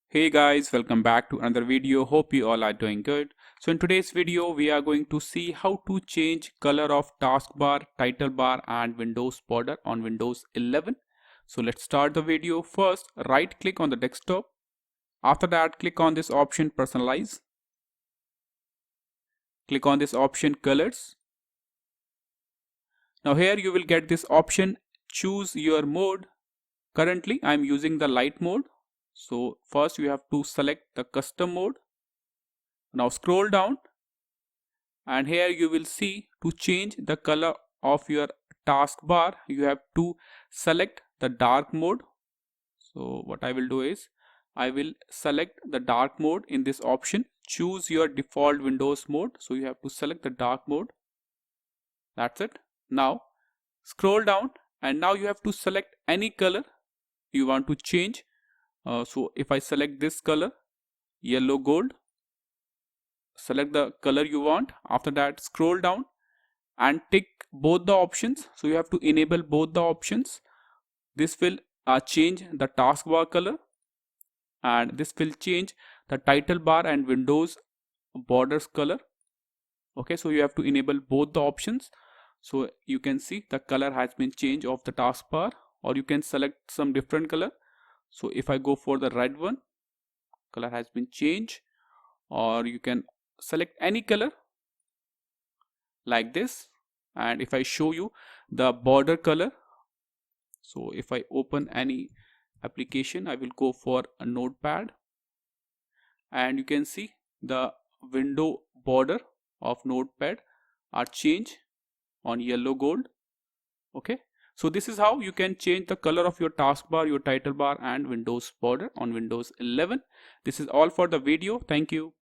Hey guys, welcome back to another video. Hope you all are doing good. So in today's video, we are going to see how to change color of taskbar, title bar and Windows border on Windows 11. So let's start the video. First, right click on the desktop. After that, click on this option personalize. Click on this option colors. Now here you will get this option choose your mode. Currently, I am using the light mode. So first you have to select the custom mode. Now scroll down and here you will see to change the color of your taskbar you have to select the dark mode. So what I will do is I will select the dark mode in this option, choose your default Windows mode. So you have to select the dark mode. That's it. Now scroll down and now you have to select any color you want to change. So if I select this color, yellow gold, select the color you want. After that, scroll down and tick both the options. So you have to enable both the options. This will change the taskbar color and this will change the title bar and Windows borders color. Okay, so you have to enable both the options. So you can see the color has been changed of the taskbar, or you can select some different color. So if I go for the red one, color has been changed, or you can select any color like this. And if I show you the border color, so if I open any application, I will go for a notepad and you can see the window border of notepad are changed on yellow gold. Okay, so this is how you can change the color of your taskbar, your title bar and Windows border on Windows 11. This is all for the video. Thank you.